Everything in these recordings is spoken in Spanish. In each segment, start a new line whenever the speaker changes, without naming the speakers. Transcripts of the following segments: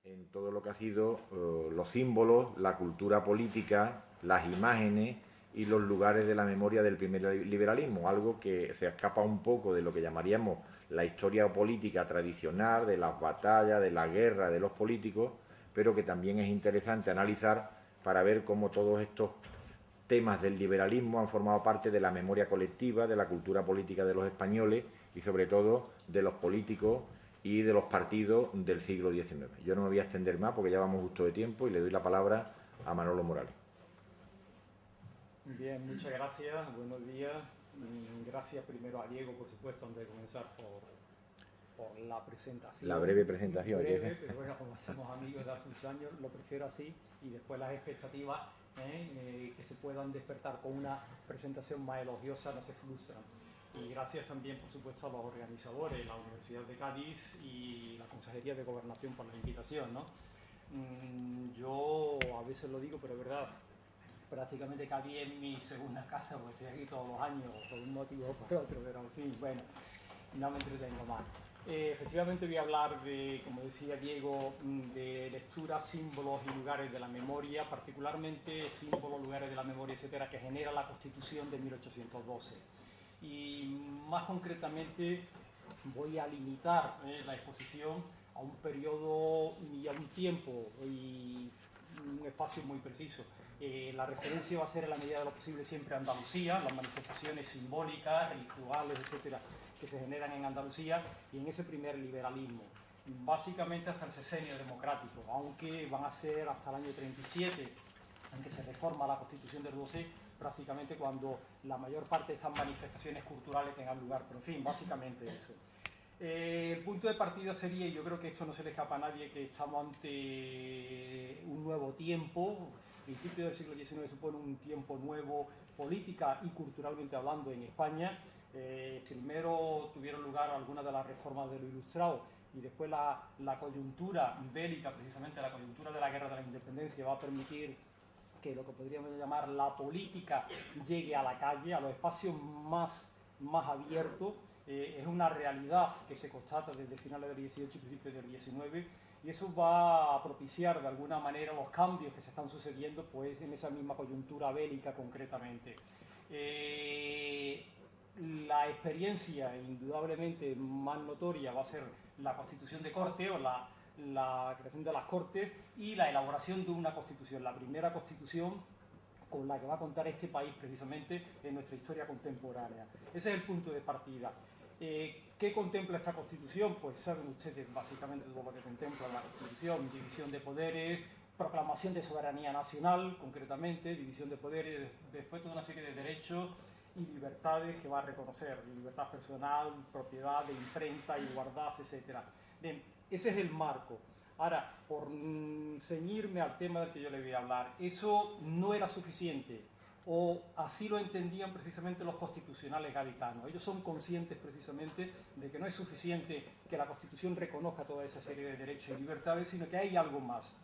en todo lo que ha sido los símbolos, la cultura política, las imágenes y los lugares de la memoria del primer liberalismo, algo que se escapa un poco de lo que llamaríamos la historia política tradicional, de las batallas, de la guerra, de los políticos, pero que también es interesante analizar para ver cómo todos estos temas del liberalismo han formado parte de la memoria colectiva, de la cultura política de los españoles y sobre todo de los políticos y de los partidos del siglo XIX. Yo no me voy a extender más porque ya vamos justo de tiempo y le doy la palabra a Manolo Morales.
Bien, muchas gracias, buenos días. Gracias primero a Diego, por supuesto, antes de comenzar por la presentación.
La breve presentación.
Breve, pero bueno, como somos amigos de hace muchos años, lo prefiero así, y después las expectativas que se puedan despertar con una presentación más elogiosa no se frustran. Y gracias también, por supuesto, a los organizadores, la Universidad de Cádiz y la Consejería de Gobernación por la invitación, ¿no? Yo a veces lo digo, pero es verdad, prácticamente Cádiz es mi segunda casa, porque estoy aquí todos los años, por un motivo o por otro, pero en fin, bueno, no me entretengo más. Efectivamente voy a hablar de, como decía Diego, de lecturas, símbolos y lugares de la memoria, particularmente símbolos, lugares de la memoria, etcétera, que genera la Constitución de 1812. Y más concretamente voy a limitar la exposición a un periodo y a un tiempo y un espacio muy preciso. La referencia va a ser en la medida de lo posible siempre Andalucía, las manifestaciones simbólicas, rituales, etcétera, que se generan en Andalucía y en ese primer liberalismo. Básicamente hasta el sexenio democrático, aunque van a ser hasta el año 37, en que se reforma la Constitución del 12, prácticamente cuando la mayor parte de estas manifestaciones culturales tengan lugar. Pero en fin, básicamente eso. El punto de partida sería, y yo creo que esto no se le escapa a nadie, que estamos ante un nuevo tiempo. El principio del siglo XIX supone un tiempo nuevo, política y culturalmente hablando, en España. Primero tuvieron lugar algunas de las reformas de lo Ilustrado y después la coyuntura bélica, precisamente la coyuntura de la Guerra de la Independencia, va a permitir que lo que podríamos llamar la política llegue a la calle, a los espacios más abiertos. Es una realidad que se constata desde finales del 18 y principios del 19, y eso va a propiciar de alguna manera los cambios que se están sucediendo pues en esa misma coyuntura bélica concretamente. La experiencia indudablemente más notoria va a ser la Constitución de Corte o la creación de las Cortes y la elaboración de una Constitución, la primera Constitución con la que va a contar este país precisamente en nuestra historia contemporánea. Ese es el punto de partida. ¿Qué contempla esta Constitución? Pues saben ustedes básicamente todo lo que contempla la Constitución: división de poderes, proclamación de soberanía nacional, concretamente, división de poderes, después toda una serie de derechos y libertades que va a reconocer: libertad personal, propiedad, de imprenta, igualdad, etc. Bien, ese es el marco. Ahora, por ceñirme al tema del que yo le voy a hablar, eso no era suficiente, o así lo entendían precisamente los constitucionales gaditanos. Ellos son conscientes precisamente de que no es suficiente que la Constitución reconozca toda esa serie de derechos y libertades, sino que hay algo más.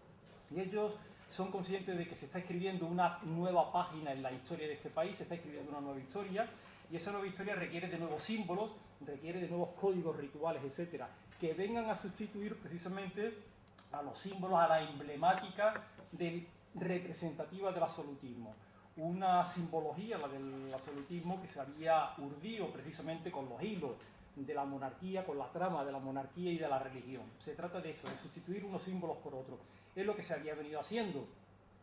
Y ellos son conscientes de que se está escribiendo una nueva página en la historia de este país, se está escribiendo una nueva historia, y esa nueva historia requiere de nuevos símbolos, requiere de nuevos códigos rituales, etcétera, que vengan a sustituir precisamente a los símbolos, a la emblemática representativa del absolutismo. Una simbología, la del absolutismo, que se había urdido precisamente con los hilos de la monarquía, con la trama de la monarquía y de la religión. Se trata de eso, de sustituir unos símbolos por otros. Es lo que se había venido haciendo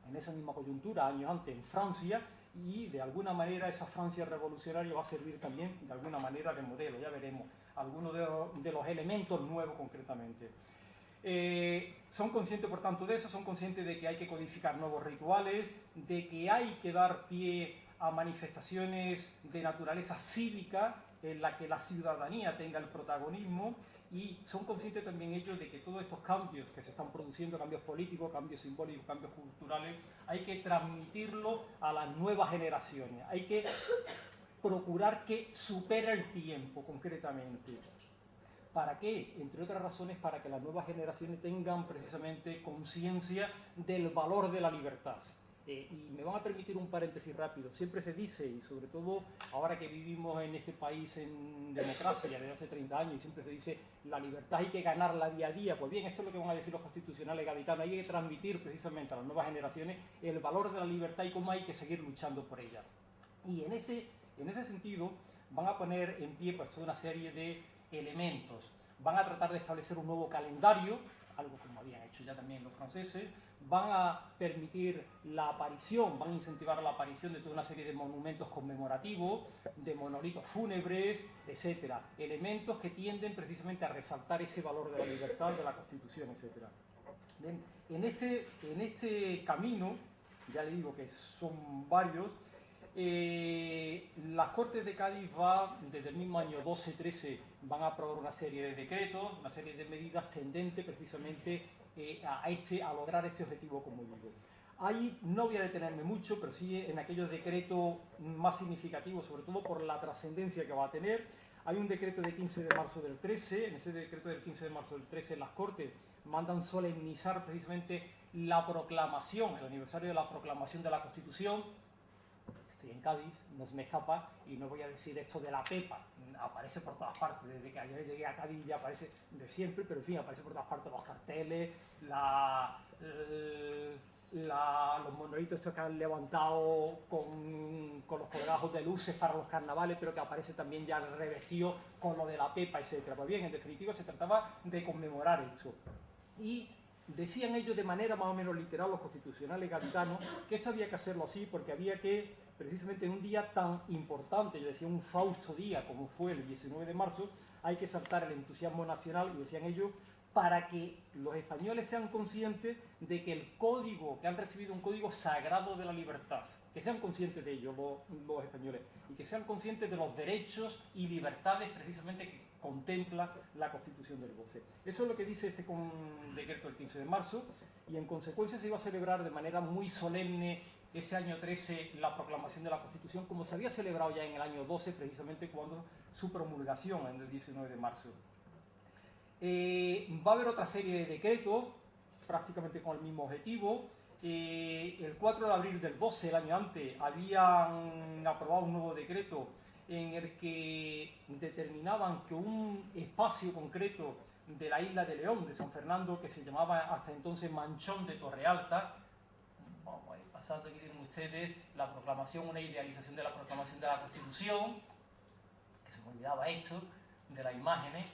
en esa misma coyuntura, años antes, en Francia, y de alguna manera esa Francia revolucionaria va a servir también de alguna manera de modelo. Ya veremos algunos de los elementos nuevos concretamente. Son conscientes, por tanto, de eso, son conscientes de que hay que codificar nuevos rituales, de que hay que dar pie a manifestaciones de naturaleza cívica en la que la ciudadanía tenga el protagonismo, y son conscientes también ellos de que todos estos cambios que se están produciendo, cambios políticos, cambios simbólicos, cambios culturales, hay que transmitirlo a las nuevas generaciones, hay que procurar que supere el tiempo concretamente. ¿Para qué? Entre otras razones, para que las nuevas generaciones tengan precisamente conciencia del valor de la libertad. Y me van a permitir un paréntesis rápido. Siempre se dice, y sobre todo ahora que vivimos en este país en democracia desde hace 30 años, y siempre se dice, la libertad hay que ganarla día a día. Pues bien, esto es lo que van a decir los constitucionales gaditanos. Hay que transmitir precisamente a las nuevas generaciones el valor de la libertad y cómo hay que seguir luchando por ella. Y en ese sentido van a poner en pie pues toda una serie de elementos. Van a tratar de establecer un nuevo calendario, algo como habían hecho ya también los franceses. Van a permitir la aparición, van a incentivar la aparición de toda una serie de monumentos conmemorativos, de monolitos fúnebres, etcétera. Elementos que tienden precisamente a resaltar ese valor de la libertad, de la Constitución, etcétera. Bien, en este camino, ya le digo que son varios, las Cortes de Cádiz desde el mismo año 12-13 van a aprobar una serie de decretos, una serie de medidas tendentes precisamente a lograr este objetivo, como digo. Ahí no voy a detenerme mucho, pero sí en aquellos decretos más significativos, sobre todo por la trascendencia que va a tener. Hay un decreto de 15 de marzo del 13, en ese decreto del 15 de marzo del 13 las Cortes mandan solemnizar precisamente la proclamación, el aniversario de la proclamación de la Constitución. Estoy en Cádiz, no se me escapa, y no voy a decir esto de la Pepa, aparece por todas partes, desde que ayer llegué a Cádiz ya aparece de siempre, pero en fin, aparece por todas partes los carteles, los monolitos estos que han levantado con los colgajos de luces para los carnavales, pero que aparece también ya revestido con lo de la Pepa, etc. Pues bien, en definitiva se trataba de conmemorar esto. Y decían ellos de manera más o menos literal, los constitucionales gaditanos, que esto había que hacerlo así porque había que, precisamente en un día tan importante, yo decía un fausto día como fue el 19 de marzo, hay que saltar el entusiasmo nacional, y decían ellos, para que los españoles sean conscientes de que el código, que han recibido un código sagrado de la libertad, que sean conscientes de ello los españoles, y que sean conscientes de los derechos y libertades precisamente que contempla la Constitución del 12. Eso es lo que dice este decreto del 15 de marzo, y en consecuencia se iba a celebrar de manera muy solemne ese año 13 la proclamación de la Constitución, como se había celebrado ya en el año 12, precisamente cuando su promulgación, en el 19 de marzo. Va a haber otra serie de decretos, prácticamente con el mismo objetivo. El 4 de abril del 12, el año antes, habían aprobado un nuevo decreto en el que determinaban que un espacio concreto de la isla de León, de San Fernando, que se llamaba hasta entonces Manchón de Torrealta, vamos a ir pasando aquí, tienen ustedes la proclamación, una idealización de la proclamación de la Constitución, que se me olvidaba esto, de las imágenes.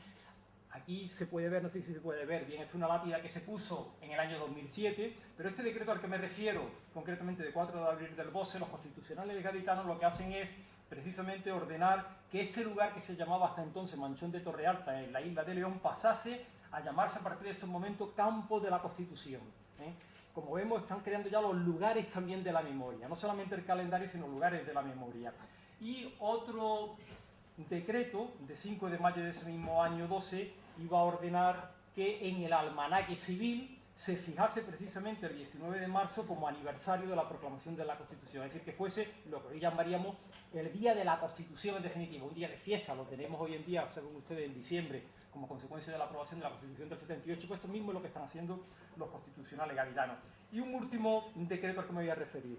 Aquí se puede ver, no sé si se puede ver bien, esto es una lápida que se puso en el año 2007, pero este decreto al que me refiero, concretamente de 4 de abril del 12, los constitucionales gaditanos lo que hacen es precisamente ordenar que este lugar que se llamaba hasta entonces Manchón de Torrealta, en la isla de León, pasase a llamarse a partir de estos momentos Campo de la Constitución. Como vemos, están creando ya los lugares también de la memoria, no solamente el calendario, sino lugares de la memoria. Y otro decreto de 5 de mayo de ese mismo año 12 iba a ordenar que en el almanaque civil se fijase precisamente el 19 de marzo como aniversario de la proclamación de la Constitución, es decir, que fuese lo que hoy llamaríamos el Día de la Constitución en definitiva, un día de fiesta, lo tenemos hoy en día, según ustedes, en diciembre, como consecuencia de la aprobación de la Constitución del 78, pues esto mismo es lo que están haciendo los constitucionales gaditanos. Y un último decreto al que me voy a referir.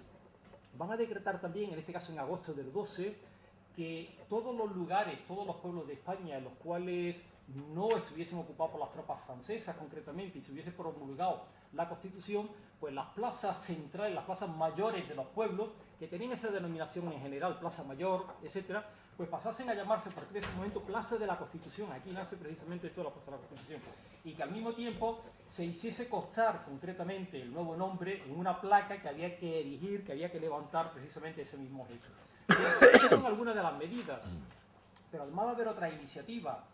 Van a decretar también, en este caso en agosto del 12, que todos los lugares, todos los pueblos de España en los cuales no estuviesen ocupados por las tropas francesas concretamente y se hubiese promulgado la Constitución, pues las plazas centrales, las plazas mayores de los pueblos, que tenían esa denominación en general, Plaza Mayor, etcétera, pues pasasen a llamarse a partir de ese momento Plaza de la Constitución. Aquí nace precisamente esto de la Plaza de la Constitución. Y que al mismo tiempo se hiciese constar concretamente el nuevo nombre en una placa que había que erigir, que había que levantar precisamente ese mismo hecho. Estas son algunas de las medidas, pero además va a haber otra iniciativa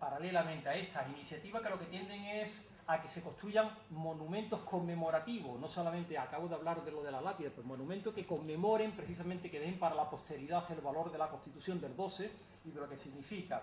paralelamente a estas iniciativas que lo que tienden es a que se construyan monumentos conmemorativos, no solamente, acabo de hablar de lo de la lápida, pues monumentos que conmemoren precisamente, que den para la posteridad el valor de la Constitución del 12 y de lo que significa.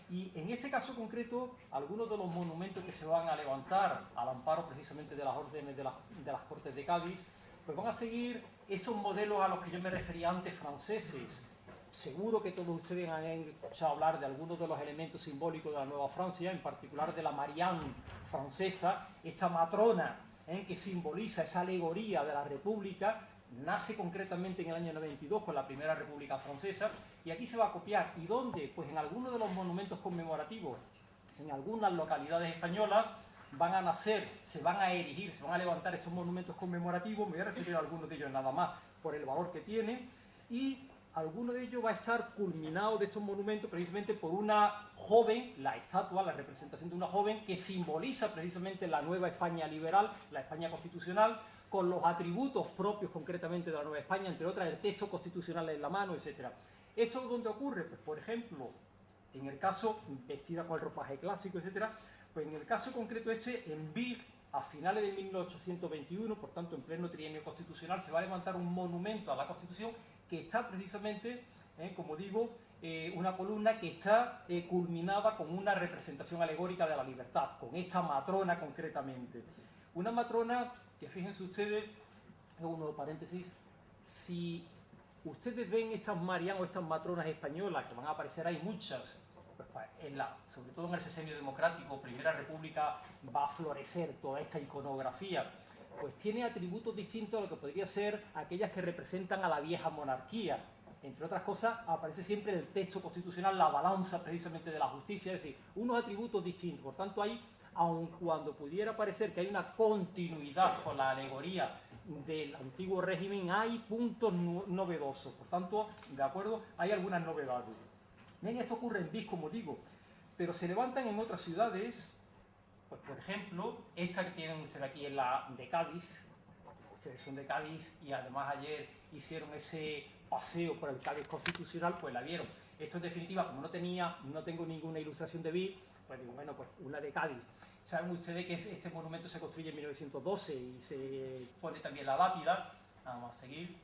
Y en este caso concreto, algunos de los monumentos que se van a levantar al amparo precisamente de las órdenes de las Cortes de Cádiz, pues van a seguir esos modelos a los que yo me refería antes, franceses. Seguro que todos ustedes han escuchado hablar de algunos de los elementos simbólicos de la Nueva Francia, en particular de la Marianne francesa, esta matrona que simboliza esa alegoría de la República, nace concretamente en el año 92 con la Primera República Francesa, y aquí se va a copiar. ¿Y dónde? Pues en algunos de los monumentos conmemorativos, en algunas localidades españolas, van a nacer, se van a erigir, se van a levantar estos monumentos conmemorativos. Me voy a referir a algunos de ellos nada más por el valor que tienen, y alguno de ellos va a estar culminado de estos monumentos precisamente por una joven, la estatua, la representación de una joven que simboliza precisamente la nueva España liberal, la España constitucional, con los atributos propios concretamente de la Nueva España, entre otras el texto constitucional en la mano, etc. ¿Esto dónde ocurre? Pues por ejemplo, en el caso, vestida con el ropaje clásico, etc., pues en el caso concreto en Vic, a finales de 1821, por tanto en pleno trienio constitucional, se va a levantar un monumento a la Constitución que está precisamente, como digo, una columna que está culminada con una representación alegórica de la libertad, con esta matrona concretamente. Una matrona que, fíjense ustedes, uno paréntesis, si ustedes ven estas marianas o estas matronas españolas, que van a aparecer, hay muchas, pues sobre todo en el sexenio democrático, Primera República, va a florecer toda esta iconografía, pues tiene atributos distintos a lo que podría ser aquellas que representan a la vieja monarquía. Entre otras cosas, aparece siempre en el texto constitucional la balanza precisamente de la justicia, es decir, unos atributos distintos. Por tanto, hay, aun cuando pudiera parecer que hay una continuidad con la alegoría del antiguo régimen, hay puntos novedosos. Por tanto, de acuerdo, hay algunas novedades. Bien, esto ocurre en Vic, como digo, pero se levantan en otras ciudades. Pues, por ejemplo, esta que tienen ustedes aquí es la de Cádiz. Ustedes son de Cádiz y además ayer hicieron ese paseo por el Cádiz constitucional, pues la vieron. Esto en definitiva, como no tengo ninguna ilustración de Vic, pues digo, bueno, pues una de Cádiz. Saben ustedes que este monumento se construye en 1912 y se pone también la lápida. Vamos a seguir.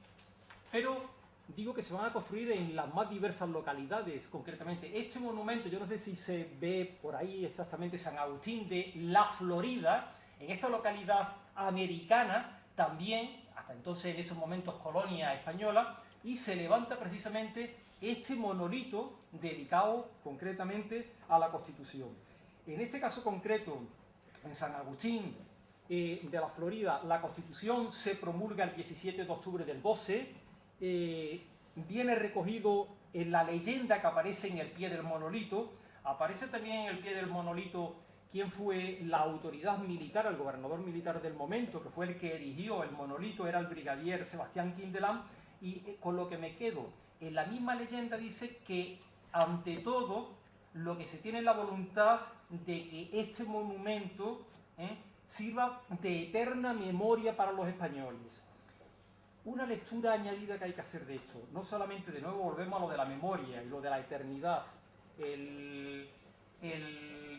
Pero digo que se van a construir en las más diversas localidades, concretamente. Este monumento, yo no sé si se ve por ahí exactamente, San Agustín de la Florida, en esta localidad americana, también, hasta entonces en esos momentos colonia española, y se levanta precisamente este monolito dedicado concretamente a la Constitución. En este caso concreto, en San Agustín de la Florida, la Constitución se promulga el 17 de octubre del 12, viene recogido en la leyenda que aparece en el pie del monolito. Aparece también en el pie del monolito quién fue la autoridad militar, el gobernador militar del momento, que fue el que erigió el monolito, era el brigadier Sebastián Quindelán, y con lo que me quedo, en la misma leyenda dice que ante todo lo que se tiene es la voluntad de que este monumento sirva de eterna memoria para los españoles. Una lectura añadida que hay que hacer de esto, no solamente, de nuevo volvemos a lo de la memoria y lo de la eternidad, el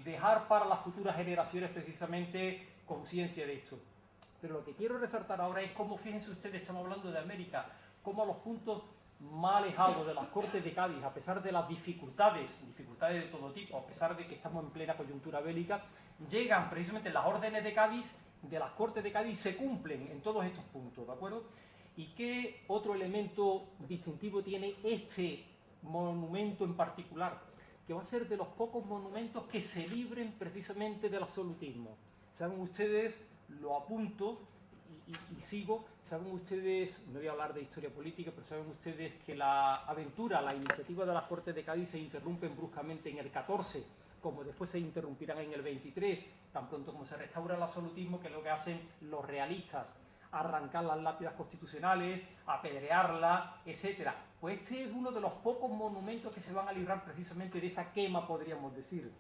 dejar para las futuras generaciones precisamente conciencia de esto. Pero lo que quiero resaltar ahora es cómo, fíjense ustedes, estamos hablando de América, cómo a los puntos más alejados de las Cortes de Cádiz, a pesar de las dificultades de todo tipo, a pesar de que estamos en plena coyuntura bélica, llegan precisamente las órdenes de Cádiz, de las Cortes de Cádiz, se cumplen en todos estos puntos, ¿de acuerdo? ¿Y qué otro elemento distintivo tiene este monumento en particular? Que va a ser de los pocos monumentos que se libren precisamente del absolutismo. Saben ustedes, lo apunto y sigo, saben ustedes, no voy a hablar de historia política, pero saben ustedes que la aventura, la iniciativa de las Cortes de Cádiz se interrumpen bruscamente en el 14, como después se interrumpirán en el 23, tan pronto como se restaura el absolutismo, que es lo que hacen los realistas, arrancar las lápidas constitucionales, apedrearlas, etc. Pues este es uno de los pocos monumentos que se van a librar precisamente de esa quema, podríamos decir.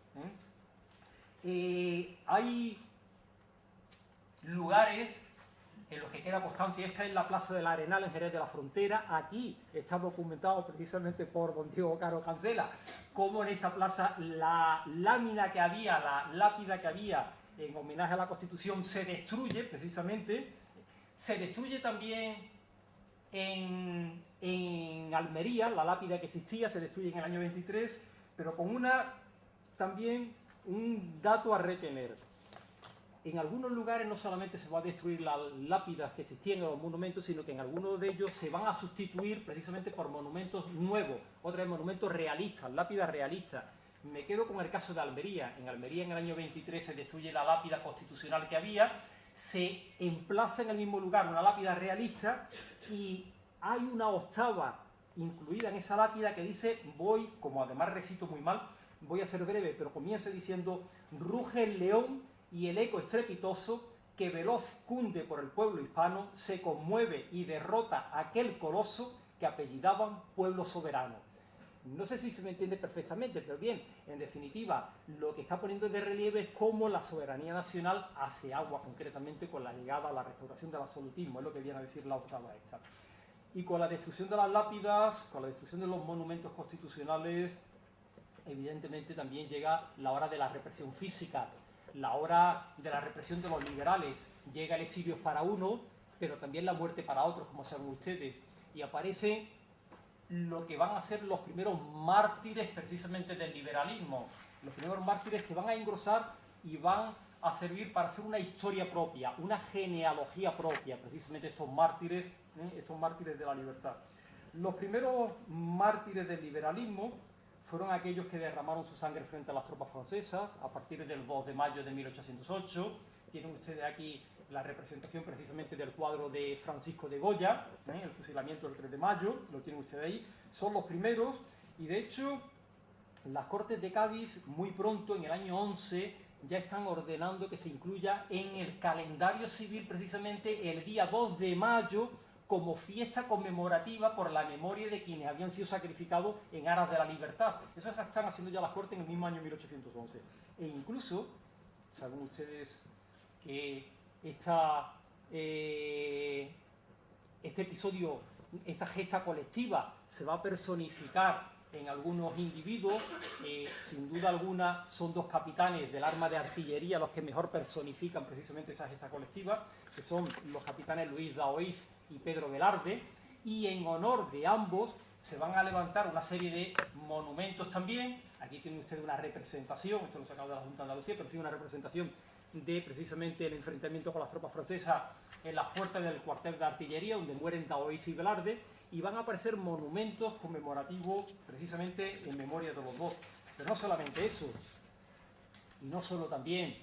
Hay lugares en los que queda constancia. Esta es la Plaza del Arenal en Jerez de la Frontera. Aquí está documentado precisamente por don Diego Caro Cancela, cómo en esta plaza la lámina que había, la lápida que había en homenaje a la Constitución se destruye precisamente. Se destruye también en Almería, la lápida que existía, se destruye en el año 23, pero con también un dato a retener. En algunos lugares no solamente se va a destruir las lápidas que existían en los monumentos, sino que en algunos de ellos se van a sustituir precisamente por monumentos nuevos, otros monumentos realistas, lápidas realistas. Me quedo con el caso de Almería. En Almería en el año 23 se destruye la lápida constitucional que había, se emplaza en el mismo lugar una lápida realista y hay una octava incluida en esa lápida que dice, como además recito muy mal, voy a ser breve, pero comienza diciendo: ruge el león y el eco estrepitoso que veloz cunde por el pueblo hispano, se conmueve y derrota a aquel coloso que apellidaban pueblo soberano. No sé si se me entiende perfectamente, pero bien, en definitiva, lo que está poniendo de relieve es cómo la soberanía nacional hace agua, concretamente con la llegada a la restauración del absolutismo, es lo que viene a decir la octava esta. Y con la destrucción de las lápidas, con la destrucción de los monumentos constitucionales, evidentemente también llega la hora de la represión física, la hora de la represión de los liberales. Llega el exilio para uno, pero también la muerte para otros, como saben ustedes. Y aparece lo que van a ser los primeros mártires precisamente del liberalismo, los primeros mártires que van a engrosar y van a servir para hacer una historia propia, una genealogía propia, precisamente estos mártires de la libertad. Los primeros mártires del liberalismo fueron aquellos que derramaron su sangre frente a las tropas francesas a partir del 2 de mayo de 1808. Tienen ustedes aquí la representación precisamente del cuadro de Francisco de Goya, el fusilamiento del 3 de mayo, lo tienen ustedes ahí. Son los primeros y de hecho las Cortes de Cádiz muy pronto, en el año 11, ya están ordenando que se incluya en el calendario civil precisamente el día 2 de mayo como fiesta conmemorativa por la memoria de quienes habían sido sacrificados en aras de la libertad. Eso están haciendo ya las Cortes en el mismo año 1811. E incluso, saben ustedes que este episodio, esta gesta colectiva, se va a personificar en algunos individuos. Sin duda alguna son dos capitanes del arma de artillería los que mejor personifican precisamente esa gesta colectiva, que son los capitanes Luis Daoiz y Pedro Velarde, y en honor de ambos se van a levantar una serie de monumentos también. Aquí tienen ustedes una representación, esto lo he sacado de la Junta de Andalucía, pero en fin, una representación de precisamente el enfrentamiento con las tropas francesas en las puertas del cuartel de artillería, donde mueren Daoiz y Velarde, y van a aparecer monumentos conmemorativos precisamente en memoria de los dos. Pero no solamente eso, y no solo también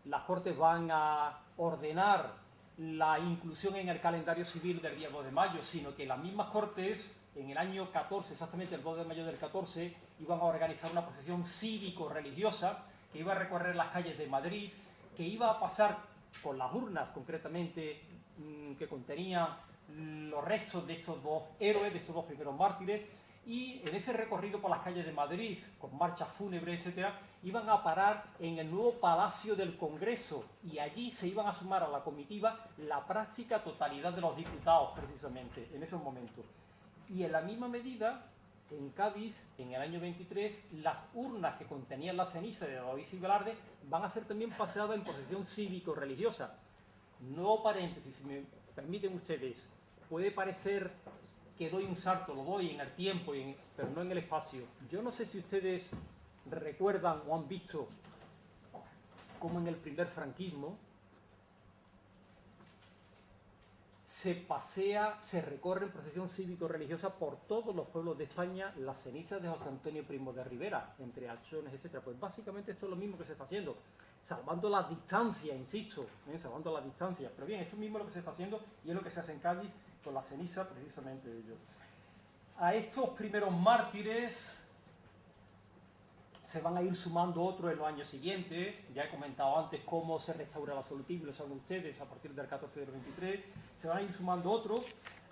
las Cortes van a ordenar la inclusión en el calendario civil del día 2 de mayo, sino que las mismas Cortes, en el año 14, exactamente el 2 de mayo del 14, iban a organizar una procesión cívico-religiosa que iba a recorrer las calles de Madrid, que iba a pasar con las urnas, concretamente, que contenían los restos de estos dos héroes, de estos dos primeros mártires, y en ese recorrido por las calles de Madrid, con marchas fúnebres, etcétera, iban a parar en el nuevo Palacio del Congreso, y allí se iban a sumar a la comitiva la práctica totalidad de los diputados, precisamente, en esos momentos. Y en la misma medida, en Cádiz, en el año 23, las urnas que contenían la ceniza de Daoiz y Velarde van a ser también paseadas en procesión cívico-religiosa. Nuevo paréntesis, si me permiten ustedes, puede parecer que doy un salto, lo doy en el tiempo, pero no en el espacio. Yo no sé si ustedes recuerdan o han visto cómo en el primer franquismo se pasea, se recorre en procesión cívico-religiosa por todos los pueblos de España las cenizas de José Antonio Primo de Rivera, entre Alchones, etc. Pues básicamente esto es lo mismo que se está haciendo, salvando las distancias, insisto, salvando las distancias. Pero bien, esto mismo es lo que se está haciendo y es lo que se hace en Cádiz con la ceniza precisamente de ellos. A estos primeros mártires se van a ir sumando otros en los años siguientes. Ya he comentado antes cómo se restaura el absolutismo, lo saben ustedes, a partir del 14 del 23. Se van a ir sumando otros.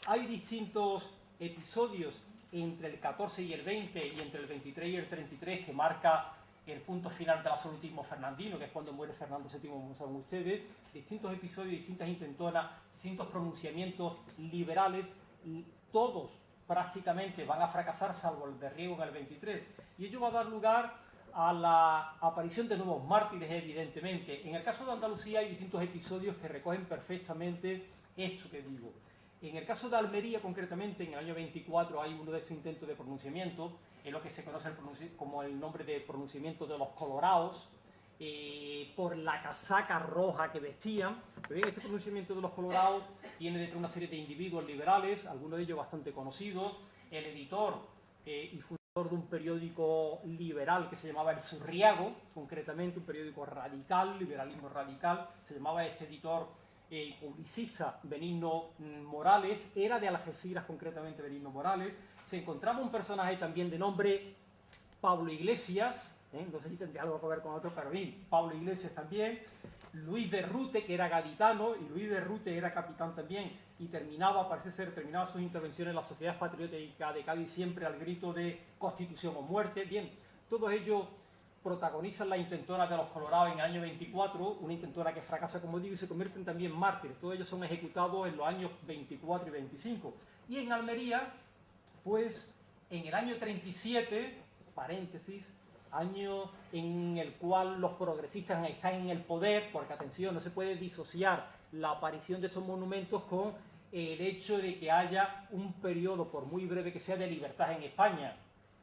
Hay distintos episodios entre el 14 y el 20 y entre el 23 y el 33 que marca el punto final del absolutismo fernandino, que es cuando muere Fernando VII, como saben ustedes. Distintos episodios, distintas intentonas, distintos pronunciamientos liberales, todos prácticamente van a fracasar, salvo el de Riego en el 23. Y ello va a dar lugar a la aparición de nuevos mártires, evidentemente. En el caso de Andalucía hay distintos episodios que recogen perfectamente esto que digo. En el caso de Almería, concretamente, en el año 24 hay uno de estos intentos de pronunciamiento, es lo que se conoce como el nombre de pronunciamiento de los colorados, por la casaca roja que vestían. Pero bien, este pronunciamiento de los colorados tiene detrás una serie de individuos liberales, algunos de ellos bastante conocidos. El editor y fundador de un periódico liberal que se llamaba El Surriago, concretamente un periódico radical, liberalismo radical, se llamaba este editor y publicista Benigno Morales, era de Algeciras concretamente Benigno Morales. Se encontraba un personaje también de nombre Pablo Iglesias, no sé si tendría algo que ver con otro, pero bien, Pablo Iglesias también. Luis de Rute, que era gaditano, y Luis de Rute era capitán también, y parece ser, terminaba sus intervenciones en la Sociedad Patriótica de Cádiz siempre al grito de Constitución o muerte. Bien, todos ellos protagonizan la intentona de los Colorados en el año 24, una intentona que fracasa, como digo, y se convierten también en mártires. Todos ellos son ejecutados en los años 24 y 25. Y en Almería, pues, en el año 37, paréntesis, año en el cual los progresistas están en el poder, porque atención, no se puede disociar la aparición de estos monumentos con el hecho de que haya un periodo, por muy breve que sea, de libertad en España.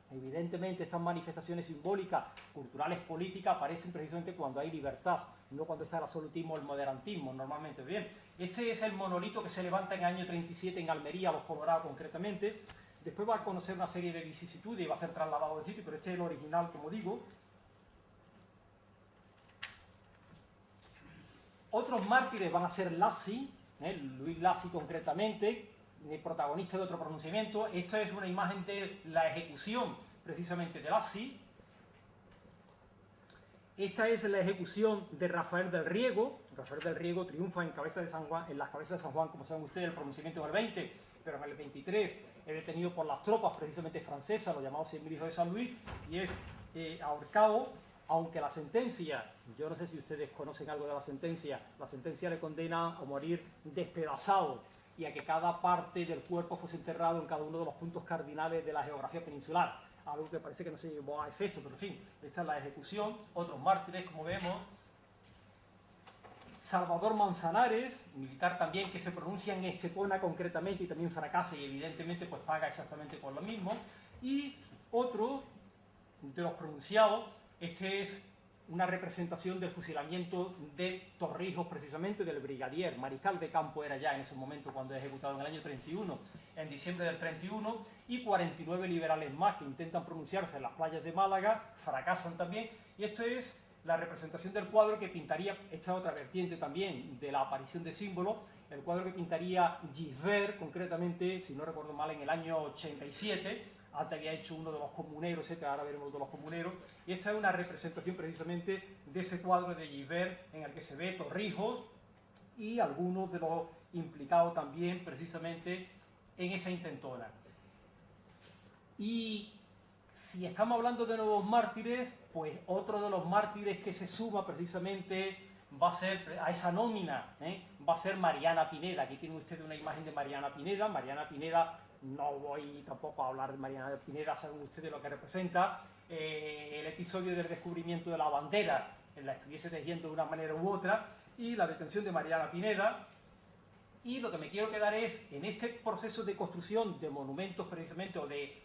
Evidentemente estas manifestaciones simbólicas, culturales, políticas, aparecen precisamente cuando hay libertad, no cuando está el absolutismo o el moderantismo, normalmente. Bien, este es el monolito que se levanta en el año 37 en Almería, Los Colorados concretamente. Después va a conocer una serie de vicisitudes y va a ser trasladado de sitio, pero este es el original, como digo. Otros mártires van a ser Lacy, Luis Lacy concretamente, protagonista de otro pronunciamiento. Esta es una imagen de la ejecución precisamente de Lacy. Esta es la ejecución de Rafael del Riego. Rafael del Riego triunfa en las cabezas de San Juan, como saben ustedes, el pronunciamiento del 20, pero en el 23 es detenido por las tropas precisamente francesas, los llamados 100.000 hijos de San Luis, y es ahorcado, aunque la sentencia, yo no sé si ustedes conocen algo de la sentencia le condena a morir despedazado y a que cada parte del cuerpo fuese enterrado en cada uno de los puntos cardinales de la geografía peninsular, algo que parece que no se llevó a efecto, pero en fin, esta es la ejecución. Otros mártires, como vemos, Salvador Manzanares, militar también que se pronuncia en Estepona concretamente y también fracasa y evidentemente pues paga exactamente por lo mismo. Y otro de los pronunciados, este es una representación del fusilamiento de Torrijos, precisamente del brigadier, mariscal de campo era ya en ese momento cuando es ejecutado en el año 31, en diciembre del 31, y 49 liberales más que intentan pronunciarse en las playas de Málaga, fracasan también, y esto es la representación del cuadro que pintaría, esta otra vertiente también de la aparición de símbolos, el cuadro que pintaría Gisbert, concretamente, si no recuerdo mal, en el año 87, antes había hecho uno de los comuneros, ahora veremos de los comuneros, y esta es una representación precisamente de ese cuadro de Gisbert en el que se ve Torrijos y algunos de los implicados también precisamente en esa intentona. Y si estamos hablando de nuevos mártires, pues otro de los mártires que se suma precisamente va a ser a esa nómina, va a ser Mariana Pineda. Aquí tienen ustedes una imagen de Mariana Pineda. Mariana Pineda, no voy tampoco a hablar de Mariana Pineda, saben ustedes lo que representa. El episodio del descubrimiento de la bandera, la estuviese tejiendo de una manera u otra, y la detención de Mariana Pineda. Y lo que me quiero quedar es, en este proceso de construcción de monumentos precisamente, o de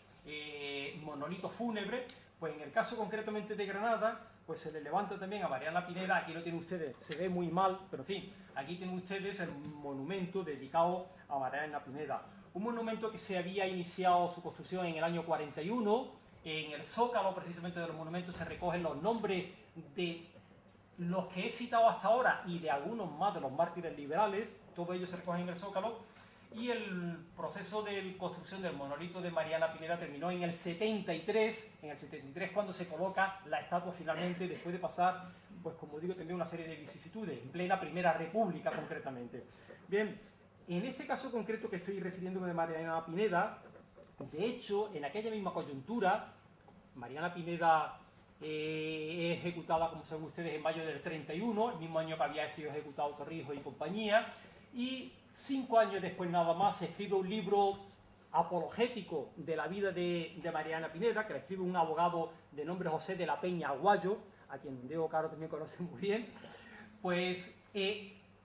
monolitos fúnebres, pues en el caso concretamente de Granada, pues se le levanta también a Mariana Pineda. Aquí lo tienen ustedes, se ve muy mal, pero en fin, aquí tienen ustedes el monumento dedicado a Mariana Pineda. Un monumento que se había iniciado su construcción en el año 41, en el zócalo precisamente de los monumentos se recogen los nombres de los que he citado hasta ahora y de algunos más de los mártires liberales, todos ellos se recogen en el zócalo. Y el proceso de construcción del monolito de Mariana Pineda terminó en el 73, cuando se coloca la estatua finalmente, después de pasar, pues como digo, también una serie de vicisitudes, en plena Primera República concretamente. Bien, en este caso concreto que estoy refiriéndome de Mariana Pineda, de hecho, en aquella misma coyuntura, Mariana Pineda es ejecutada, como saben ustedes, en mayo del 31, el mismo año que había sido ejecutado Torrijos y compañía, y 5 años después nada más se escribe un libro apologético de la vida de Mariana Pineda, que la escribe un abogado de nombre José de la Peña Aguayo, a quien Diego Caro también conoce muy bien. Pues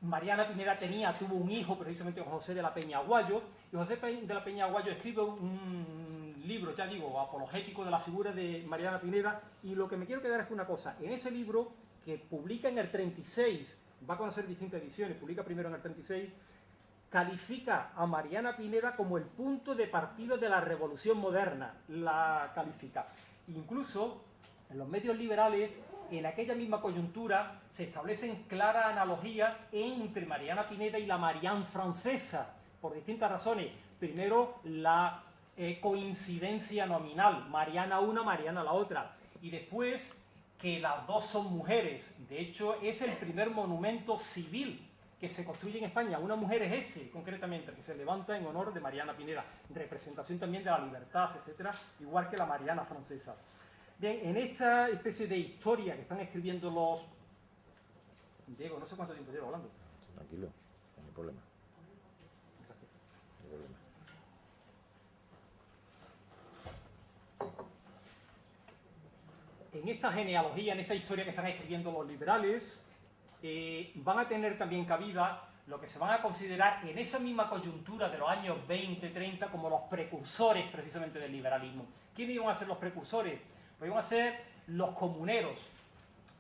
Mariana Pineda tuvo un hijo precisamente con José de la Peña Aguayo, y José de la Peña Aguayo escribe un libro, ya digo, apologético de la figura de Mariana Pineda, y lo que me quiero quedar es una cosa. En ese libro, que publica en el 36, va a conocer distintas ediciones, publica primero en el 36, califica a Mariana Pineda como el punto de partida de la revolución moderna, la califica. Incluso En los medios liberales, en aquella misma coyuntura, se establecen claras analogías entre Mariana Pineda y la Marianne francesa, por distintas razones. Primero, la coincidencia nominal, Mariana una, Mariana la otra. Y después, que las dos son mujeres. De hecho, es el primer monumento civil que se construye en España. Una mujer es este, concretamente, que se levanta en honor de Mariana Pineda. Representación también de la libertad, etcétera, igual que la Mariana francesa. Bien, en esta especie de historia que están escribiendo los... Diego, no sé cuánto tiempo llevo hablando.
Tranquilo, no hay problema.
Gracias.
No hay problema.
En esta genealogía, en esta historia que están escribiendo los liberales, van a tener también cabida lo que se van a considerar en esa misma coyuntura de los años 20-30 como los precursores precisamente del liberalismo. ¿Quiénes iban a ser los precursores? Pues iban a ser los comuneros.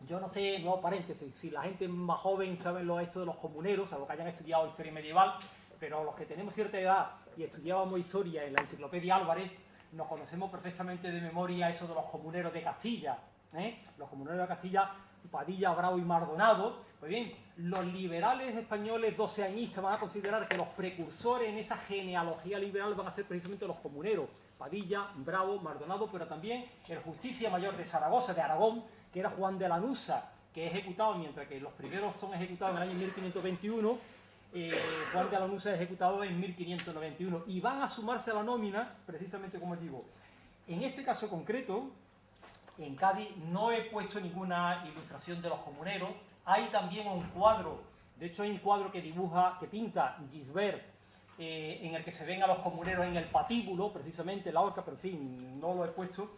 Yo no sé, nuevo paréntesis, si la gente más joven sabe esto de los comuneros, algo que hayan estudiado historia medieval, pero los que tenemos cierta edad y estudiábamos historia en la Enciclopedia Álvarez, nos conocemos perfectamente de memoria eso de los comuneros de Castilla. Los comuneros de Castilla, Padilla, Bravo y Mardonado. Pues bien, los liberales españoles doceañistas van a considerar que los precursores en esa genealogía liberal van a ser precisamente los comuneros. Padilla, Bravo, Mardonado, pero también el Justicia Mayor de Zaragoza, de Aragón, que era Juan de Lanuza, que es ejecutado, mientras que los primeros son ejecutados en el año 1521, Juan de Lanuza es ejecutado en 1591, y van a sumarse a la nómina, precisamente como os digo. En este caso concreto, en Cádiz no he puesto ninguna ilustración de los comuneros, hay también un cuadro, de hecho hay un cuadro que pinta Gisbert, en el que se ven a los comuneros en el patíbulo, precisamente la horca, pero en fin, no lo he puesto.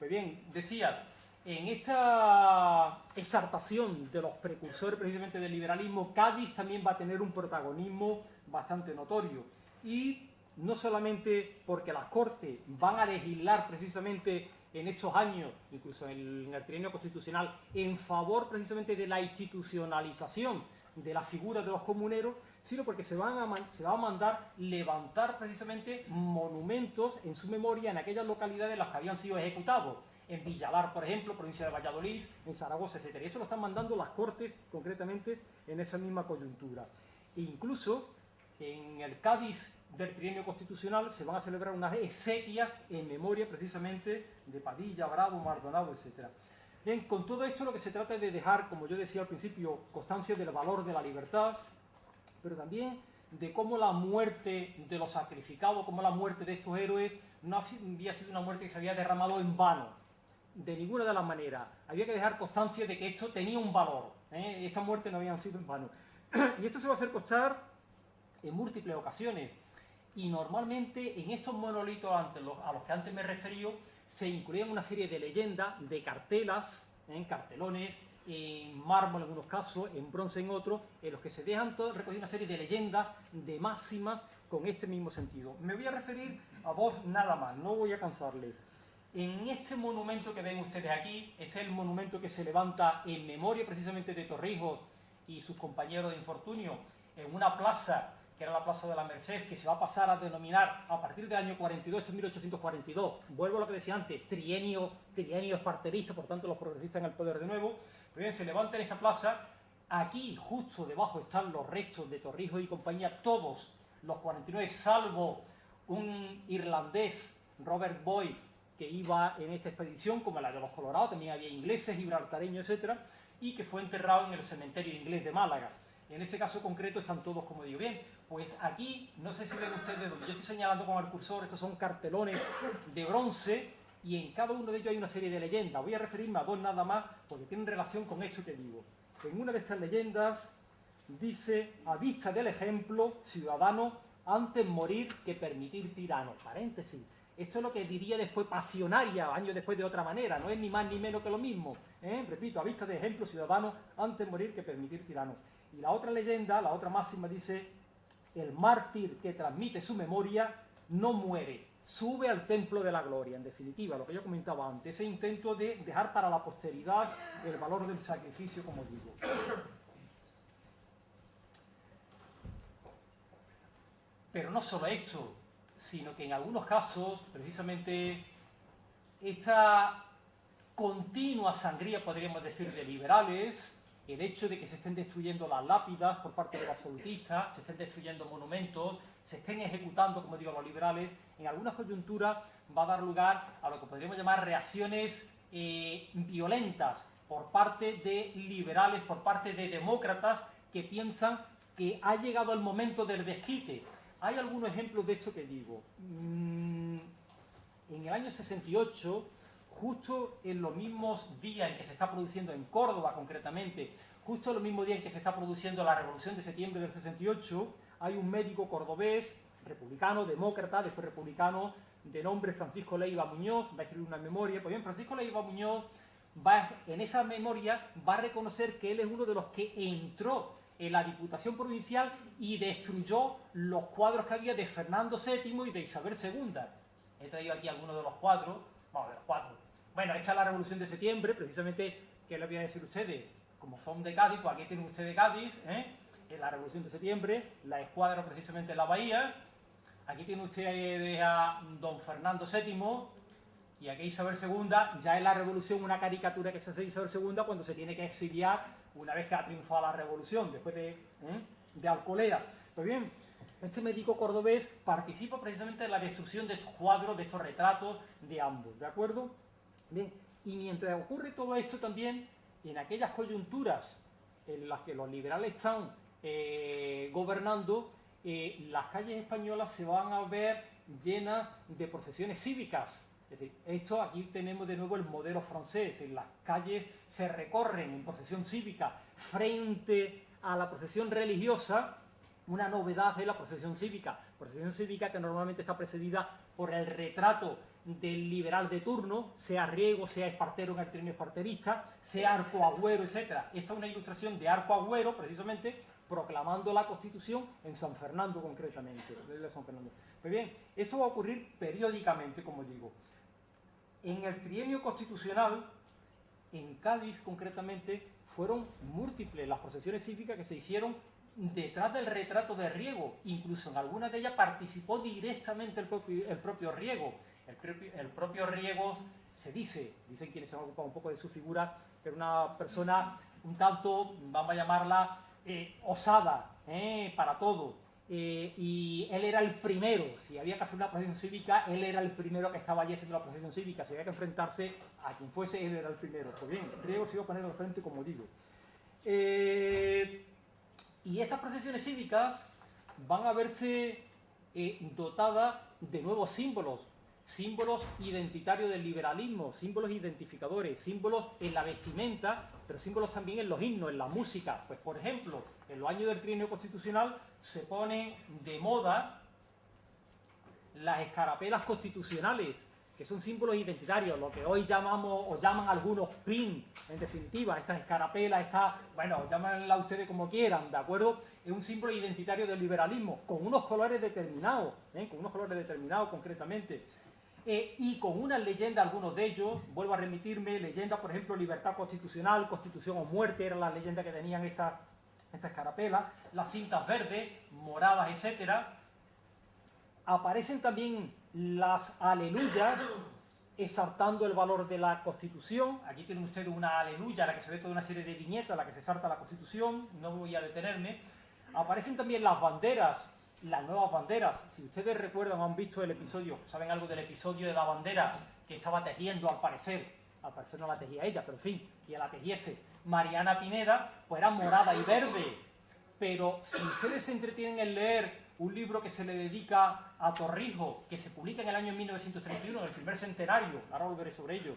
Pues bien, decía, en esta exaltación de los precursores precisamente del liberalismo, Cádiz también va a tener un protagonismo bastante notorio. Y no solamente porque las Cortes van a legislar precisamente en esos años, incluso en el trienio constitucional, en favor precisamente de la institucionalización de la figura de los comuneros, sino porque se va a mandar levantar precisamente monumentos en su memoria en aquellas localidades en las que habían sido ejecutados. En Villalar, por ejemplo, provincia de Valladolid, en Zaragoza, etc. Y eso lo están mandando las Cortes, concretamente, en esa misma coyuntura. E incluso, en el Cádiz del trienio constitucional se van a celebrar unas exequias en memoria, precisamente, de Padilla, Bravo, Mardonado, etc. Bien, con todo esto lo que se trata es de dejar, como yo decía al principio, constancia del valor de la libertad, pero también de cómo la muerte de los sacrificados, cómo la muerte de estos héroes no había sido una muerte que se había derramado en vano, de ninguna de las maneras. Había que dejar constancia de que esto tenía un valor, estas muertes no habían sido en vano. Y esto se va a hacer constar en múltiples ocasiones. Y normalmente en estos monolitos a los que antes me referí, se incluían una serie de leyendas, de cartelas, cartelones, en mármol en algunos casos, en bronce en otros, en los que se dejan recoger una serie de leyendas, de máximas, con este mismo sentido. Me voy a referir a dos nada más, no voy a cansarles. En este monumento que ven ustedes aquí, este es el monumento que se levanta en memoria precisamente de Torrijos y sus compañeros de infortunio, en una plaza, que era la Plaza de la Merced, que se va a pasar a denominar a partir del año 42, esto es 1842, vuelvo a lo que decía antes, trienio esparterista, por tanto los progresistas en el poder de nuevo. Pero bien, se levanta en esta plaza, aquí justo debajo están los restos de Torrijos y compañía, todos los 49, salvo un irlandés, Robert Boyd, que iba en esta expedición, como la de los Colorados, también había ingleses, gibraltareños, etc., y que fue enterrado en el cementerio inglés de Málaga. En este caso concreto están todos, como digo. Bien, pues aquí, no sé si ven ustedes donde yo estoy señalando con el cursor, estos son cartelones de bronce, y en cada uno de ellos hay una serie de leyendas. Voy a referirme a dos nada más, porque tienen relación con esto que digo. En una de estas leyendas dice, a vista del ejemplo, ciudadano, antes morir que permitir tirano. Paréntesis. Esto es lo que diría después Pasionaria, años después de otra manera, no es ni más ni menos que lo mismo. Repito, a vista de ejemplo, ciudadano, antes morir que permitir tirano. Y la otra leyenda, la otra máxima dice, el mártir que transmite su memoria no muere, sube al templo de la gloria. En definitiva, lo que yo comentaba antes, ese intento de dejar para la posteridad el valor del sacrificio, como digo. Pero no solo esto, sino que en algunos casos, precisamente, esta continua sangría, podríamos decir, de liberales, el hecho de que se estén destruyendo las lápidas por parte de los absolutistas, se estén destruyendo monumentos, se estén ejecutando, como digo, los liberales, en algunas coyunturas va a dar lugar a lo que podríamos llamar reacciones violentas por parte de liberales, por parte de demócratas que piensan que ha llegado el momento del desquite. Hay algunos ejemplos de esto que digo. En el año 68, justo en los mismos días en que se está produciendo en Córdoba concretamente, justo en los mismos días en que se está produciendo la Revolución de Septiembre del 68, hay un médico cordobés, republicano, demócrata, después republicano, de nombre Francisco Leiva Muñoz, va a escribir una memoria. Pues bien, Francisco Leiva Muñoz en esa memoria va a reconocer que él es uno de los que entró en la Diputación Provincial y destruyó los cuadros que había de Fernando VII y de Isabel II. He traído aquí algunos de los cuadros. Vamos, de los cuadros. Bueno, esta es la Revolución de Septiembre, precisamente, ¿qué les voy a decir a ustedes? Como son de Cádiz, pues aquí tienen ustedes Cádiz, en la Revolución de Septiembre, la escuadra precisamente en la bahía. Aquí tienen ustedes a don Fernando VII y aquí Isabel II, ya en la Revolución una caricatura que se hace de Isabel II cuando se tiene que exiliar una vez que ha triunfado la Revolución, después de Alcolea. Pues bien, este médico cordobés participa precisamente en la destrucción de estos cuadros, de estos retratos de ambos, ¿de acuerdo? Bien, y mientras ocurre todo esto también, en aquellas coyunturas en las que los liberales están gobernando, las calles españolas se van a ver llenas de procesiones cívicas. Es decir, esto aquí tenemos de nuevo el modelo francés. En las calles se recorren en procesión cívica frente a la procesión religiosa. Una novedad de la procesión cívica que normalmente está precedida por el retrato del liberal de turno, sea Riego, sea Espartero en el trineo esparterista, sea Arco Agüero, etc. Esta es una ilustración de Arco Agüero, precisamente, proclamando la Constitución en San Fernando concretamente, de San Fernando. Pues bien, esto va a ocurrir periódicamente, como digo. En el trienio constitucional, en Cádiz concretamente, fueron múltiples las procesiones cívicas que se hicieron detrás del retrato de Riego. Incluso en algunas de ellas participó directamente el propio Riego. El propio Riego dicen quienes se han ocupado un poco de su figura, que era una persona un tanto, vamos a llamarla, osada para todo. Y él era el primero, si había que hacer una procesión cívica, él era el primero que estaba allí haciendo la procesión cívica. Si había que enfrentarse a quien fuese, él era el primero. Pues bien, Riego se iba a poner al frente, como digo. Y estas procesiones cívicas van a verse dotadas de nuevos símbolos identitarios del liberalismo, símbolos identificadores, símbolos en la vestimenta, pero símbolos también en los himnos, en la música. Pues, por ejemplo, en los años del trienio constitucional se ponen de moda las escarapelas constitucionales, que son símbolos identitarios, lo que hoy llamamos, o llaman algunos PIN, en definitiva, estas escarapelas, bueno, llámenla ustedes como quieran, ¿de acuerdo? Es un símbolo identitario del liberalismo, con unos colores determinados, concretamente. Y con una leyenda, algunos de ellos, vuelvo a remitirme, leyenda, por ejemplo, libertad constitucional, constitución o muerte, era la leyenda que tenían estas escarapelas, las cintas verdes, moradas, etcétera. Aparecen también las aleluyas, exaltando el valor de la Constitución. Aquí tienen ustedes una aleluya, en la que se ve toda una serie de viñetas, en la que se exalta la Constitución, no voy a detenerme. Aparecen también las banderas, las nuevas banderas. Si ustedes recuerdan, han visto el episodio, saben algo del episodio de la bandera que estaba tejiendo, al parecer no la tejía ella, pero en fin, que la tejiese Mariana Pineda, pues era morada y verde. Pero si ustedes se entretienen en leer un libro que se le dedica a Torrijos, que se publica en el año 1931, en el primer centenario, ahora volveré sobre ello,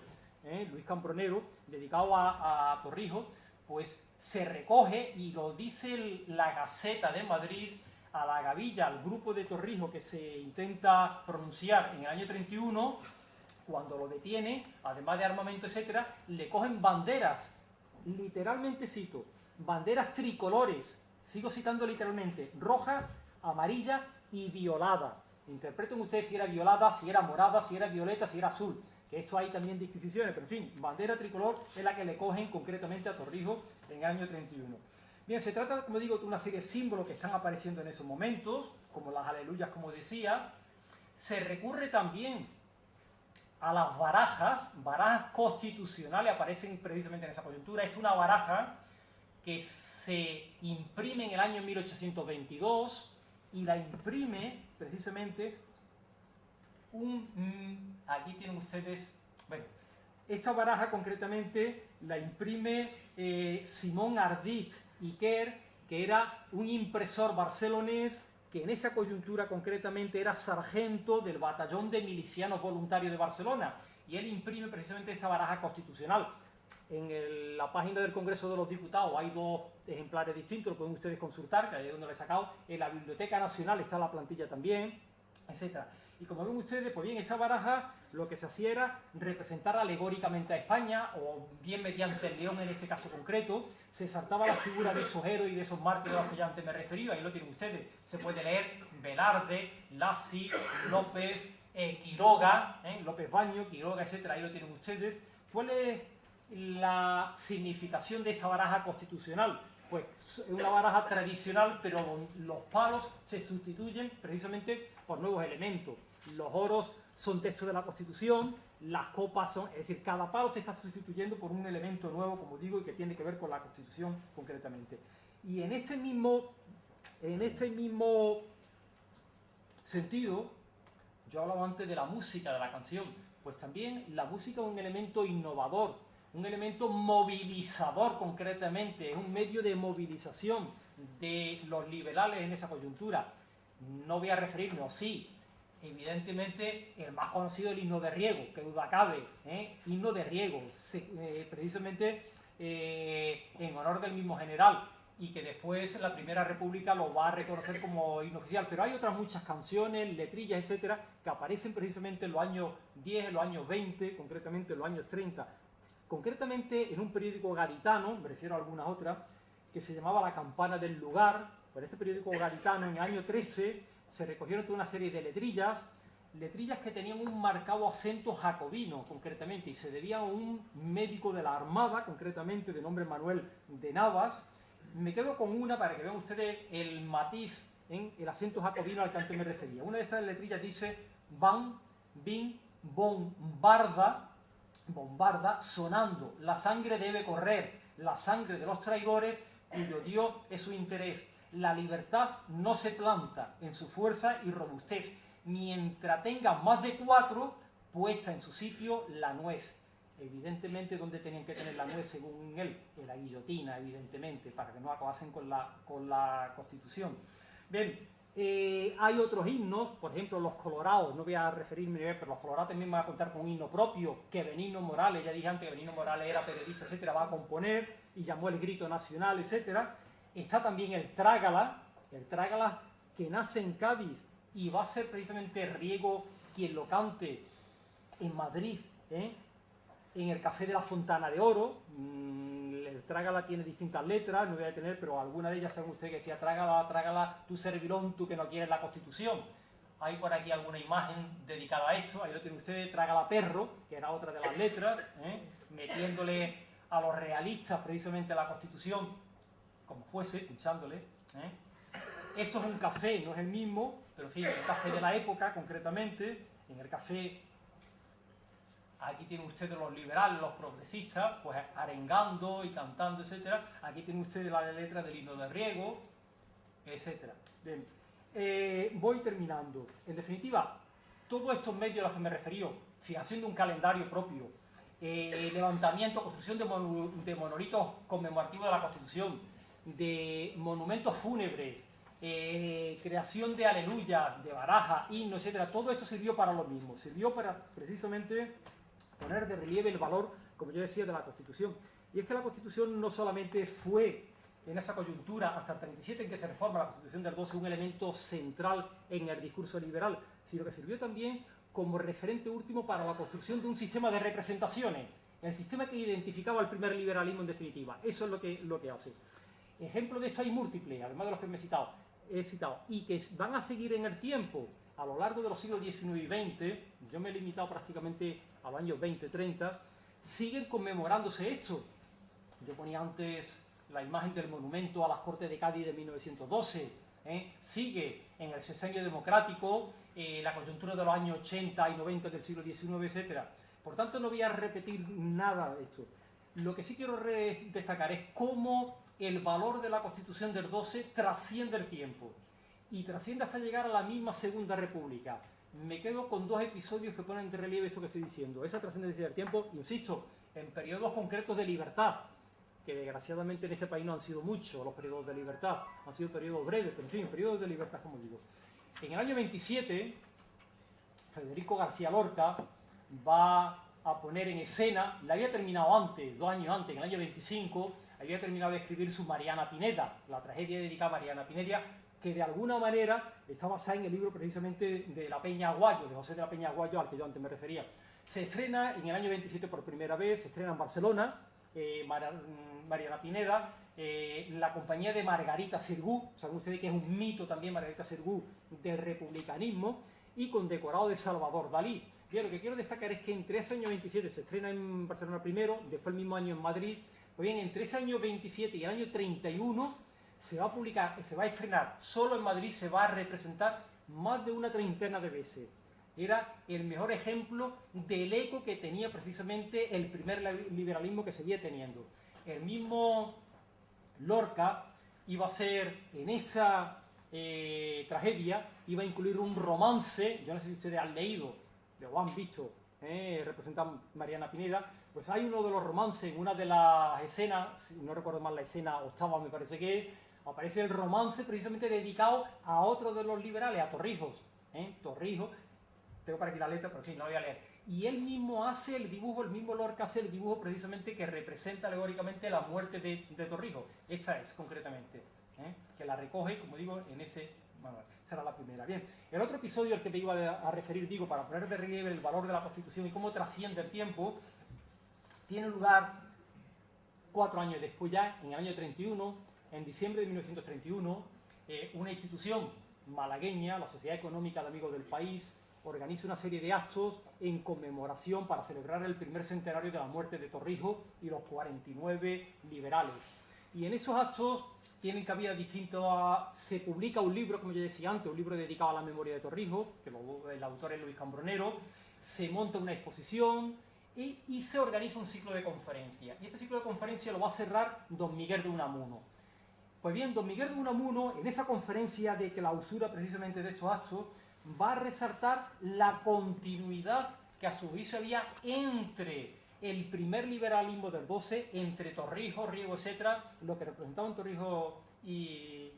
Luis Cambronero, dedicado a Torrijos, pues se recoge, y lo dice la Gaceta de Madrid, a la gavilla, al grupo de Torrijos que se intenta pronunciar en el año 31, cuando lo detiene, además de armamento, etcétera, le cogen banderas, literalmente cito, banderas tricolores, sigo citando literalmente, roja, amarilla y violada. Interpreten ustedes si era violada, si era morada, si era violeta, si era azul, que esto hay también disquisiciones, pero en fin, bandera tricolor es la que le cogen concretamente a Torrijos en el año 31. Bien, se trata, como digo, de una serie de símbolos que están apareciendo en esos momentos, como las aleluyas, como decía. Se recurre también a las barajas constitucionales, aparecen precisamente en esa coyuntura. Esta es una baraja que se imprime en el año 1822 y la imprime precisamente aquí tienen ustedes, bueno, esta baraja concretamente la imprime Simón Ardit Iker, que era un impresor barcelonés que en esa coyuntura concretamente era sargento del batallón de milicianos voluntarios de Barcelona, y él imprime precisamente esta baraja constitucional. En la página del Congreso de los Diputados hay dos ejemplares distintos, lo pueden ustedes consultar, que ahí es donde lo he sacado. En la Biblioteca Nacional está la plantilla también, etc. Y como ven ustedes, pues bien, esta baraja lo que se hacía era representar alegóricamente a España, o bien mediante el león en este caso concreto. Se saltaba la figura de esos héroes y de esos mártires a los que ya antes me referí. Ahí lo tienen ustedes. Se puede leer Velarde, Lacy, López, Quiroga, López Baño, Quiroga, etc. Ahí lo tienen ustedes. ¿Cuál es la significación de esta baraja constitucional? Pues es una baraja tradicional, pero los palos se sustituyen precisamente por nuevos elementos. Los oros son textos de la Constitución, las copas son, es decir, cada palo se está sustituyendo por un elemento nuevo, como digo, y que tiene que ver con la Constitución concretamente. Y en este mismo sentido, yo hablaba antes de la música, de la canción, pues también la música es un elemento innovador, un elemento movilizador concretamente, es un medio de movilización de los liberales en esa coyuntura. No voy a referirme, o sí, evidentemente el más conocido, el himno de Riego, que duda cabe, himno de Riego, precisamente en honor del mismo general, y que después la Primera República lo va a reconocer como himno oficial. Pero hay otras muchas canciones, letrillas, etcétera, que aparecen precisamente en los años 10, en los años 20, concretamente en los años 30. Concretamente en un periódico gaditano, me refiero a algunas otras, que se llamaba La Campana del Lugar. Por este periódico gaditano, en el año 13, se recogieron toda una serie de letrillas que tenían un marcado acento jacobino, concretamente, y se debían a un médico de la Armada, concretamente de nombre Manuel de Navas. Me quedo con una para que vean ustedes el matiz en el acento jacobino al que antes me refería. Una de estas letrillas dice: van, bin, bombarda, sonando, la sangre debe correr, la sangre de los traidores, cuyo Dios es su interés. La libertad no se planta en su fuerza y robustez, mientras tenga más de 4, puesta en su sitio la nuez. Evidentemente, ¿dónde tenían que tener la nuez según él? En la guillotina, evidentemente, para que no acabasen con la Constitución. Bien, hay otros himnos, por ejemplo, los colorados, no voy a referirme, pero los colorados también van a contar con un himno propio, que Benigno Morales, ya dije antes que Benigno Morales era periodista, etcétera, va a componer, y llamó el Grito Nacional, etcétera. Está también el Trágala que nace en Cádiz y va a ser precisamente Riego quien lo cante en Madrid, en el Café de la Fontana de Oro. El Trágala tiene distintas letras, no voy a tener, pero alguna de ellas saben ustedes que decía: trágala, tu servilón, tú que no quieres la Constitución. Hay por aquí alguna imagen dedicada a esto, ahí lo tienen ustedes: Trágala perro, que era otra de las letras, metiéndole a los realistas precisamente la Constitución, como fuese, pinchándole. Esto es un café, no es el mismo, pero en fin, el café de la época, concretamente. En el café, aquí tienen ustedes los liberales, los progresistas, pues arengando y cantando, etcétera. Aquí tienen ustedes la letra del himno de Riego, etcétera. Bien, voy terminando. En definitiva, todos estos medios a los que me referí, fijación de un calendario propio, levantamiento, construcción de monolitos conmemorativos de la Constitución, de monumentos fúnebres, creación de aleluyas, de barajas, himnos, etcétera. Todo esto sirvió para lo mismo, sirvió para precisamente poner de relieve el valor, como yo decía, de la Constitución. Y es que la Constitución no solamente fue en esa coyuntura hasta el 37 en que se reforma la Constitución del 12 un elemento central en el discurso liberal, sino que sirvió también como referente último para la construcción de un sistema de representaciones, el sistema que identificaba el primer liberalismo en definitiva. Eso es lo que hace. Ejemplos de esto hay múltiples, además de los que he citado, y que van a seguir en el tiempo a lo largo de los siglos XIX y XX. Yo me he limitado prácticamente a los años 20, 30, siguen conmemorándose esto. Yo ponía antes la imagen del monumento a las Cortes de Cádiz de 1912, sigue en el Sexenio Democrático la coyuntura de los años 80 y 90 del siglo XIX, etc. Por tanto, no voy a repetir nada de esto. Lo que sí quiero destacar es cómo el valor de la Constitución del 12 trasciende el tiempo y trasciende hasta llegar a la misma Segunda República. Me quedo con dos episodios que ponen de relieve esto que estoy diciendo. Esa trascendencia del tiempo, insisto, en periodos concretos de libertad, que desgraciadamente en este país no han sido muchos los periodos de libertad, han sido periodos breves, pero en fin, periodos de libertad, como digo. En el año 27, Federico García Lorca va a poner en escena, la había terminado antes, 2 años antes, en el año 25, había terminado de escribir su Mariana Pineda, la tragedia dedicada a Mariana Pineda, que de alguna manera está basada en el libro precisamente de la Peña Aguayo, de José de la Peña Aguayo, al que yo antes me refería. Se estrena en el año 27 por primera vez, se estrena en Barcelona, Mariana Pineda, la compañía de Margarita Sirgu, saben ustedes que es un mito también Margarita Sirgu del republicanismo, y con decorado de Salvador Dalí. Bien, lo que quiero destacar es que entre ese año 27 se estrena en Barcelona primero, después el mismo año en Madrid. Pues bien, entre ese año 27 y el año 31 se va a publicar, se va a estrenar solo en Madrid, se va a representar más de una treintena de veces. Era el mejor ejemplo del eco que tenía precisamente el primer liberalismo que seguía teniendo. El mismo Lorca iba a ser en esa tragedia, iba a incluir un romance, yo no sé si ustedes han leído o han visto, representan Mariana Pineda, pues hay uno de los romances, en una de las escenas, si no recuerdo mal la escena octava me parece que aparece el romance precisamente dedicado a otro de los liberales, a Torrijos. Torrijos, tengo para aquí la letra, pero sí, no la voy a leer. Y él mismo hace el dibujo, el mismo Lorca hace el dibujo precisamente que representa alegóricamente la muerte de Torrijos. Esta es, concretamente, que la recoge, como digo, en ese... Bueno, esta era la primera. Bien, el otro episodio al que me iba a referir, digo, para poner de relieve el valor de la Constitución y cómo trasciende el tiempo, tiene lugar 4 años después ya, en el año 31, en diciembre de 1931, una institución malagueña, la Sociedad Económica de Amigos del País, organiza una serie de actos en conmemoración para celebrar el primer centenario de la muerte de Torrijos y los 49 liberales. Y en esos actos tienen cabida distinto se publica un libro, como yo decía antes, un libro dedicado a la memoria de Torrijos, que el autor es Luis Cambronero, se monta una exposición y se organiza un ciclo de conferencias. Y este ciclo de conferencias lo va a cerrar don Miguel de Unamuno. Pues bien, don Miguel de Unamuno, en esa conferencia de clausura precisamente de estos actos, va a resaltar la continuidad que a su juicio había entre el primer liberalismo del 12, entre Torrijos, Riego, etcétera, lo que representaban Torrijos y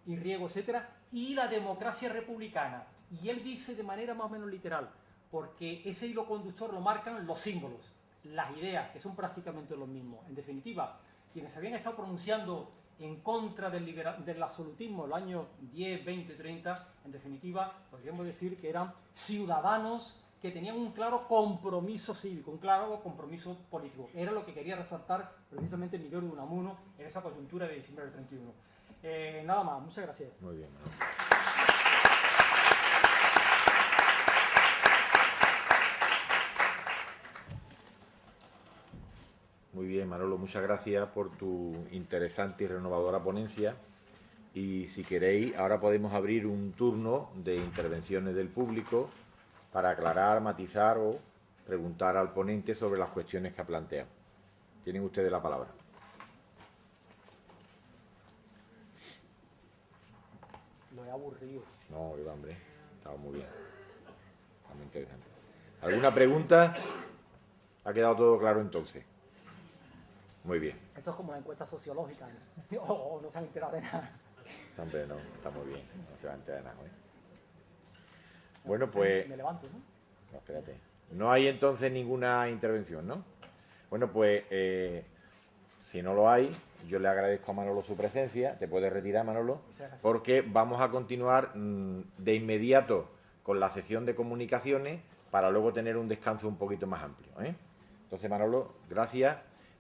Riego, etcétera, y la democracia republicana. Y él dice de manera más o menos literal, porque ese hilo conductor lo marcan los símbolos, las ideas, que son prácticamente los mismos. En definitiva, quienes habían estado pronunciando en contra del absolutismo en los años 10, 20, 30, en definitiva, podríamos decir que eran ciudadanos que tenían un claro compromiso cívico, un claro compromiso político. Era lo que quería resaltar precisamente Miguel de Unamuno en esa coyuntura de diciembre del 31. Nada más, muchas gracias.
Muy bien. Muy bien, Manolo, muchas gracias por tu interesante y renovadora ponencia. Y si queréis, ahora podemos abrir un turno de intervenciones del público para aclarar, matizar o preguntar al ponente sobre las cuestiones que ha planteado. Tienen ustedes la palabra.
Lo he aburrido.
No, Iván, hombre, estaba muy bien. Está muy interesante. ¿Alguna pregunta? ¿Ha quedado todo claro entonces? Muy bien.
Esto es como una encuesta sociológica, ¿no? O no se han enterado de nada.
Hombre, no, está muy bien. No se va a enterar de nada, ¿eh? Bueno, pues...
Me levanto, ¿no?
No, espérate. No hay entonces ninguna intervención, ¿no? Bueno, pues, si no lo hay, yo le agradezco a Manolo su presencia. Te puedes retirar, Manolo, porque vamos a continuar de inmediato con la sesión de comunicaciones para luego tener un descanso un poquito más amplio, ¿eh? Entonces, Manolo, gracias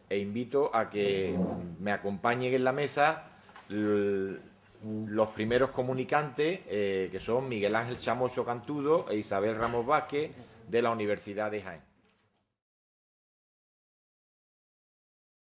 e invito a que me acompañen en la mesa los primeros comunicantes, que son Miguel Ángel Chamoso Cantudo e Isabel Ramos Vázquez, de la Universidad de Jaén.